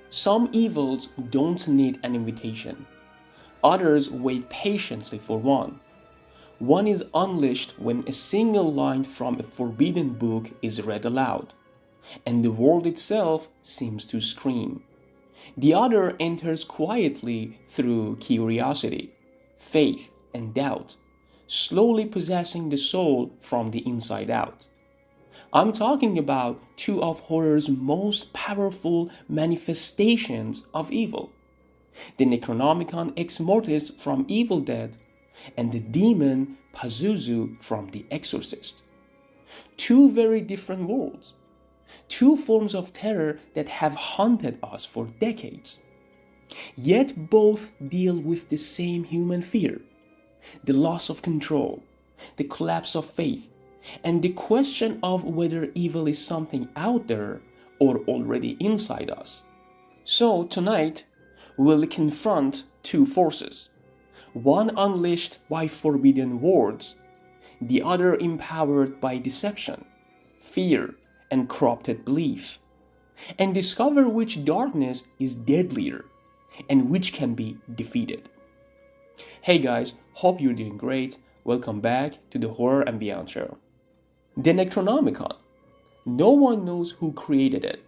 Some evils don't need an invitation. Others wait patiently for one. One is unleashed when a single line from a forbidden book is read aloud, and the world itself seems to scream. The other enters quietly through curiosity, faith, and doubt, slowly possessing the soul from the inside out. I'm talking about two of horror's most powerful manifestations of evil: the Necronomicon Ex Mortis from Evil Dead and the demon Pazuzu from The Exorcist. Two very different worlds, two forms of terror that have haunted us for decades. Yet both deal with the same human fear: the loss of control, the collapse of faith, and the question of whether evil is something out there or already inside us. So tonight, we'll confront two forces, one unleashed by forbidden words, the other empowered by deception, fear, and corrupted belief, and discover which darkness is deadlier and which can be defeated. Hey guys, hope you're doing great. Welcome back to the Horror and Beyond show. The Necronomicon. No one knows who created it.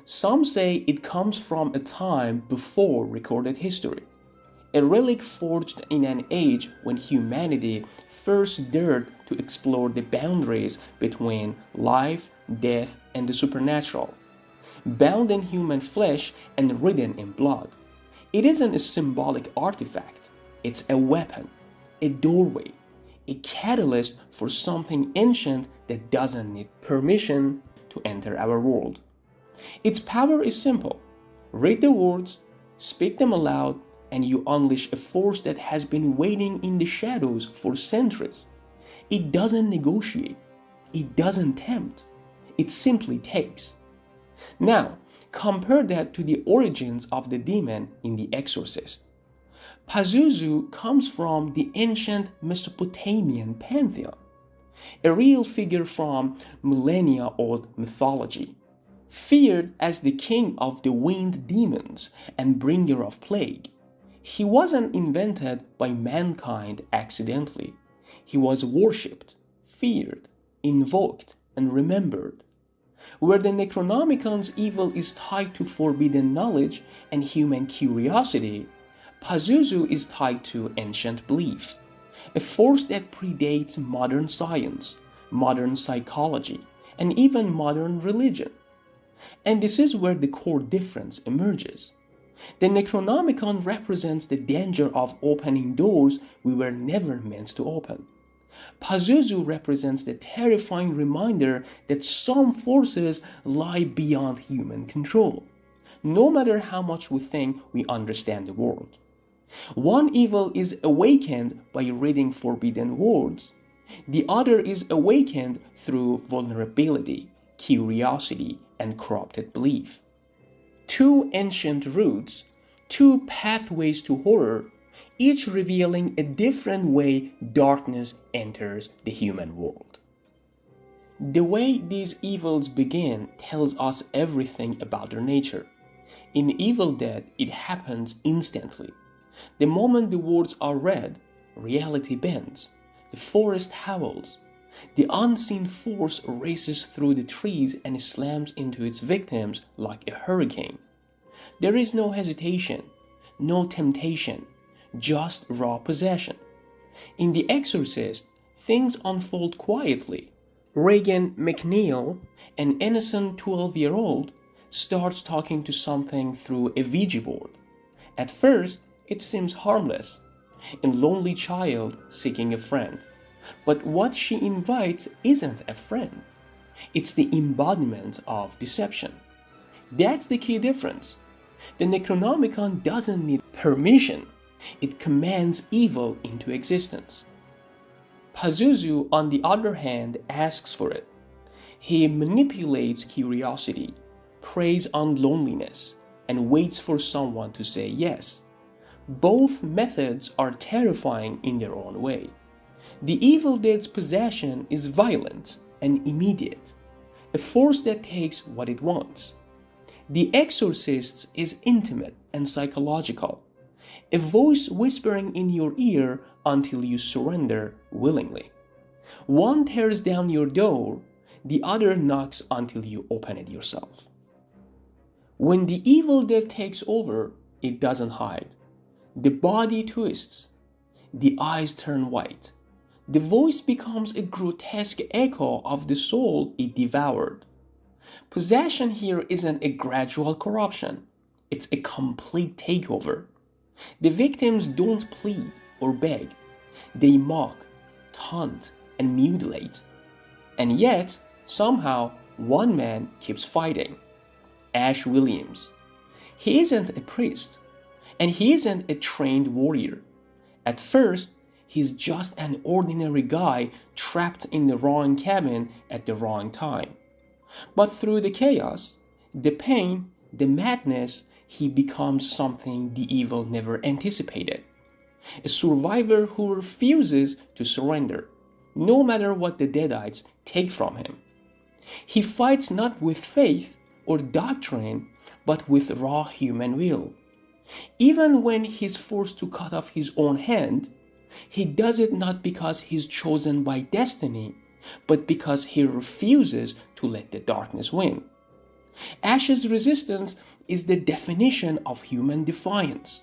Some say it comes from a time before recorded history, a relic forged in an age when humanity first dared to explore the boundaries between life, death, and the supernatural. Bound in human flesh and written in blood, it isn't a symbolic artifact. It's a weapon, a doorway, a catalyst for something ancient that doesn't need permission to enter our world. Its power is simple. Read the words, speak them aloud, and you unleash a force that has been waiting in the shadows for centuries. It doesn't negotiate. It doesn't tempt. It simply takes. Now, compare that to the origins of the demon in The Exorcist. Pazuzu comes from the ancient Mesopotamian pantheon, a real figure from millennia-old mythology. Feared as the king of the winged demons and bringer of plague, he wasn't invented by mankind accidentally. He was worshipped, feared, invoked, and remembered. Where the Necronomicon's evil is tied to forbidden knowledge and human curiosity, Pazuzu is tied to ancient belief, a force that predates modern science, modern psychology, and even modern religion. And this is where the core difference emerges. The Necronomicon represents the danger of opening doors we were never meant to open. Pazuzu represents the terrifying reminder that some forces lie beyond human control, no matter how much we think we understand the world. One evil is awakened by reading forbidden words. The other is awakened through vulnerability, curiosity, and corrupted belief. Two ancient roots, two pathways to horror, each revealing a different way darkness enters the human world. The way these evils begin tells us everything about their nature. In Evil Dead, it happens instantly. The moment the words are read, reality bends, the forest howls, the unseen force races through the trees and slams into its victims like a hurricane. There is no hesitation, no temptation, just raw possession. In The Exorcist, things unfold quietly. Regan McNeil, an innocent 12-year-old, starts talking to something through a Ouija board. At first, it seems harmless, a lonely child seeking a friend. But what she invites isn't a friend. It's the embodiment of deception. That's the key difference. The Necronomicon doesn't need permission. It commands evil into existence. Pazuzu, on the other hand, asks for it. He manipulates curiosity, preys on loneliness, and waits for someone to say yes. Both methods are terrifying in their own way. The Evil Dead's possession is violent and immediate, a force that takes what it wants. The Exorcist is intimate and psychological, a voice whispering in your ear until you surrender willingly. One tears down your door, the other knocks until you open it yourself. When the evil dead takes over, it doesn't hide. The body twists, the eyes turn white. The voice becomes a grotesque echo of the soul it devoured. Possession here isn't a gradual corruption, it's a complete takeover. The victims don't plead or beg, they mock, taunt, and mutilate. And yet, somehow, one man keeps fighting. Ash Williams. He isn't a priest, and he isn't a trained warrior. At first, he's just an ordinary guy trapped in the wrong cabin at the wrong time. But through the chaos, the pain, the madness, he becomes something the evil never anticipated. A survivor who refuses to surrender, no matter what the Deadites take from him. He fights not with faith or doctrine, but with raw human will. Even when he's forced to cut off his own hand, he does it not because he's chosen by destiny, but because he refuses to let the darkness win. Ash's resistance is the definition of human defiance.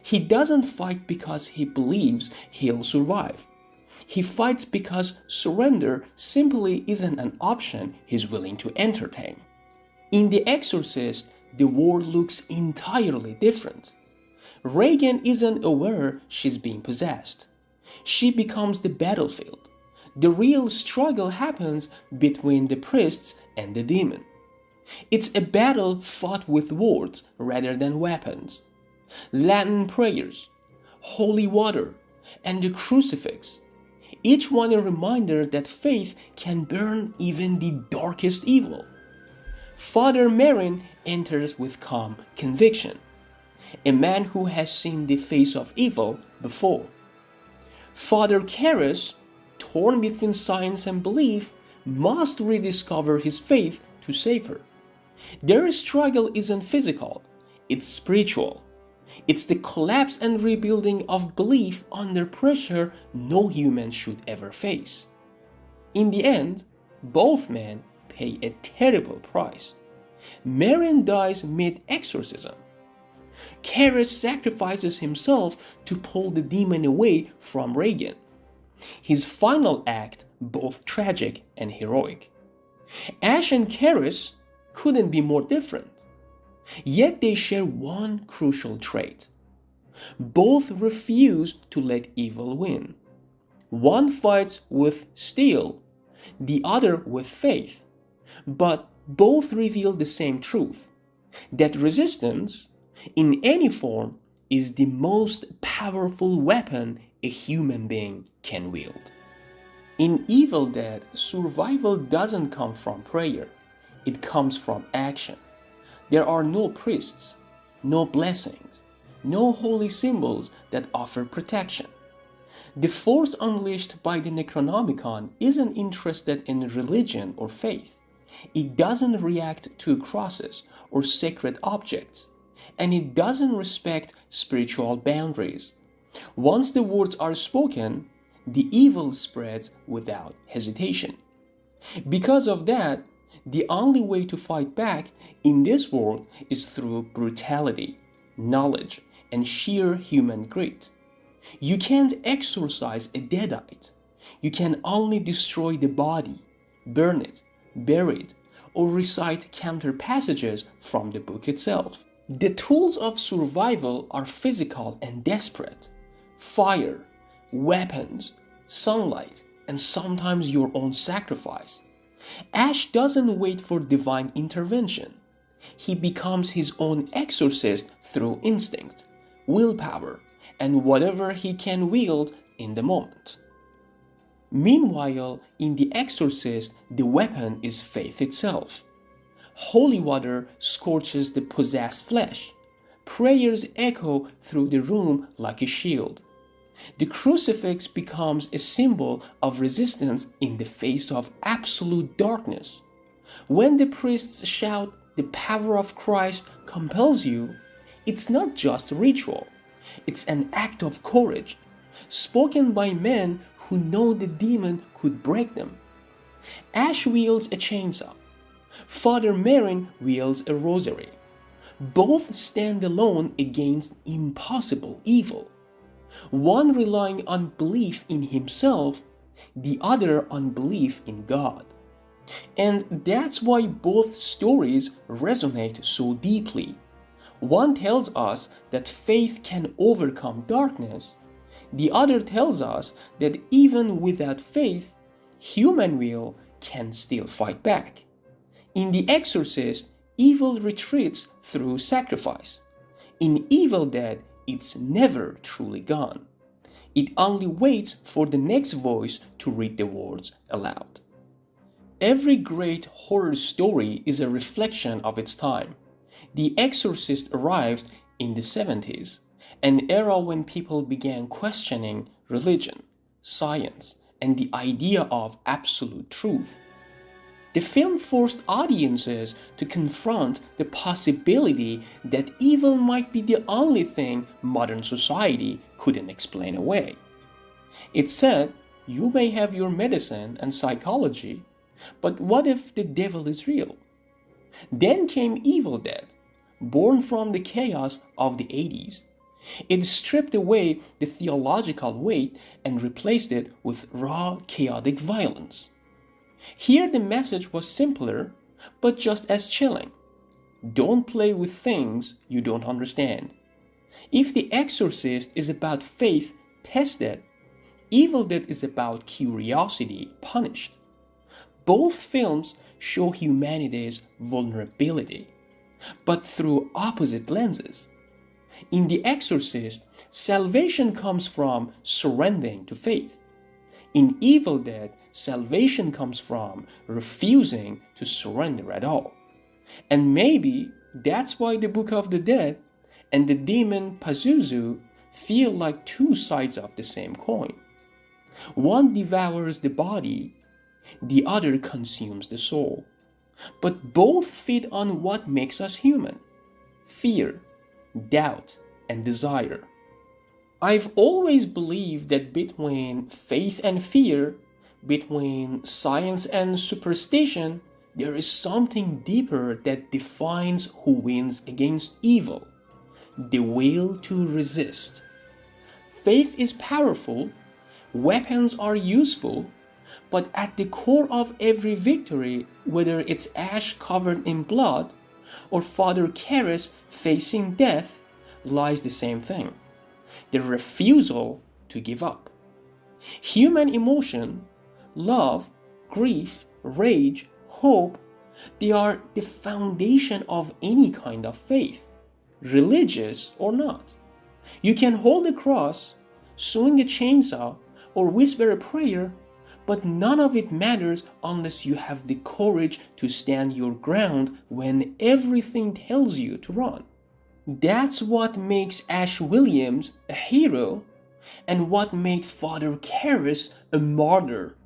He doesn't fight because he believes he'll survive. He fights because surrender simply isn't an option he's willing to entertain. In The Exorcist, the world looks entirely different. Regan isn't aware she's being possessed. She becomes the battlefield. The real struggle happens between the priests and the demon. It's a battle fought with words rather than weapons. Latin prayers, holy water, and the crucifix, each one a reminder that faith can burn even the darkest evil. Father Merrin enters with calm conviction, a man who has seen the face of evil before. Father Karras, torn between science and belief, must rediscover his faith to save her. Their struggle isn't physical, it's spiritual. It's the collapse and rebuilding of belief under pressure no human should ever face. In the end, both men pay a terrible price. Merrin dies mid-exorcism. Karras sacrifices himself to pull the demon away from Regan. His final act both tragic and heroic. Ash and Karras couldn't be more different. Yet they share one crucial trait. Both refuse to let evil win. One fights with steel, the other with faith. But both reveal the same truth, that resistance, in any form, is the most powerful weapon a human being can wield. In Evil Dead, survival doesn't come from prayer, it comes from action. There are no priests, no blessings, no holy symbols that offer protection. The force unleashed by the Necronomicon isn't interested in religion or faith. It doesn't react to crosses or sacred objects, and it doesn't respect spiritual boundaries. Once the words are spoken, the evil spreads without hesitation. Because of that, the only way to fight back in this world is through brutality, knowledge, and sheer human grit. You can't exorcise a deadite. You can only destroy the body, burn it, bury it, or recite counter passages from the book itself. The tools of survival are physical and desperate. Fire, weapons, sunlight, and sometimes your own sacrifice. Ash doesn't wait for divine intervention. He becomes his own exorcist through instinct, willpower, and whatever he can wield in the moment. Meanwhile, in The Exorcist, the weapon is faith itself. Holy water scorches the possessed flesh. Prayers echo through the room like a shield. The crucifix becomes a symbol of resistance in the face of absolute darkness. When the priests shout, the power of Christ compels you, it's not just ritual. It's an act of courage, spoken by men who know the demon could break them. Ash wields a chainsaw. Father Merrin wields a rosary. Both stand alone against impossible evil. One relying on belief in himself, the other on belief in God. And that's why both stories resonate so deeply. One tells us that faith can overcome darkness. The other tells us that even without faith, human will can still fight back. In The Exorcist, evil retreats through sacrifice. In Evil Dead, it's never truly gone. It only waits for the next voice to read the words aloud. Every great horror story is a reflection of its time. The Exorcist arrived in the 70s, an era when people began questioning religion, science, and the idea of absolute truth. The film forced audiences to confront the possibility that evil might be the only thing modern society couldn't explain away. It said, you may have your medicine and psychology, but what if the devil is real? Then came Evil Dead, born from the chaos of the 80s. It stripped away the theological weight and replaced it with raw, chaotic violence. Here the message was simpler, but just as chilling. Don't play with things you don't understand. If The Exorcist is about faith tested, Evil Dead is about curiosity punished. Both films show humanity's vulnerability, but through opposite lenses. In The Exorcist, salvation comes from surrendering to faith. In Evil Dead, salvation comes from refusing to surrender at all. And maybe that's why the Book of the Dead and the demon Pazuzu feel like two sides of the same coin. One devours the body, the other consumes the soul. But both feed on what makes us human: fear, doubt, and desire. I've always believed that between faith and fear, between science and superstition, there is something deeper that defines who wins against evil: the will to resist. Faith is powerful, weapons are useful, but at the core of every victory, whether it's Ash covered in blood or Father Karras facing death, lies the same thing: the refusal to give up. Human emotion, love, grief, rage, hope, they are the foundation of any kind of faith, religious or not. You can hold a cross, swing a chainsaw, or whisper a prayer, but none of it matters unless you have the courage to stand your ground when everything tells you to run. That's what makes Ash Williams a hero, and what made Father Karras a martyr.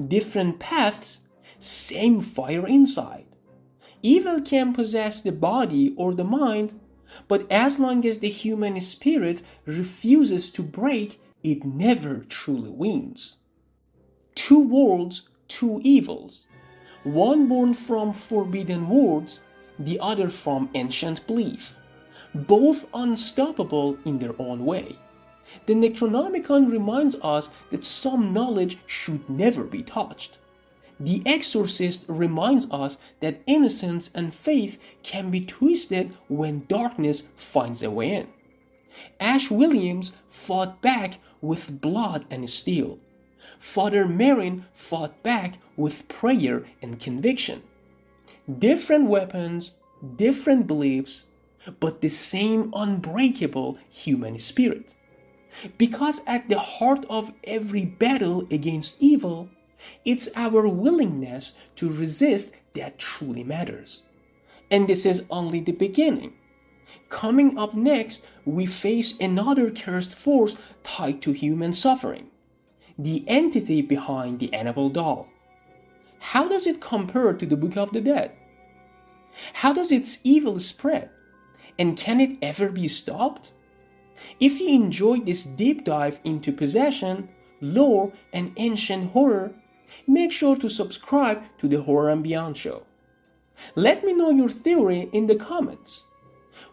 Different paths, same fire inside. Evil can possess the body or the mind, but as long as the human spirit refuses to break, it never truly wins. Two worlds, two evils. One born from forbidden words, the other from ancient belief. Both unstoppable in their own way. The Necronomicon reminds us that some knowledge should never be touched. The Exorcist reminds us that innocence and faith can be twisted when darkness finds a way in. Ash Williams fought back with blood and steel. Father Merrin fought back with prayer and conviction. Different weapons, different beliefs, but the same unbreakable human spirit. Because at the heart of every battle against evil, it's our willingness to resist that truly matters. And this is only the beginning. Coming up next, we face another cursed force tied to human suffering: the entity behind the Annabelle doll. How does it compare to the Book of the Dead? How does its evil spread? And can it ever be stopped? If you enjoyed this deep dive into possession, lore, and ancient horror, make sure to subscribe to the Horror and Beyond show. Let me know your theory in the comments.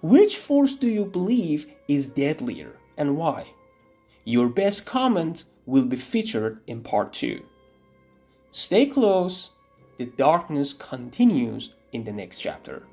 Which force do you believe is deadlier and why? Your best comment will be featured in part 2. Stay close, the darkness continues in the next chapter.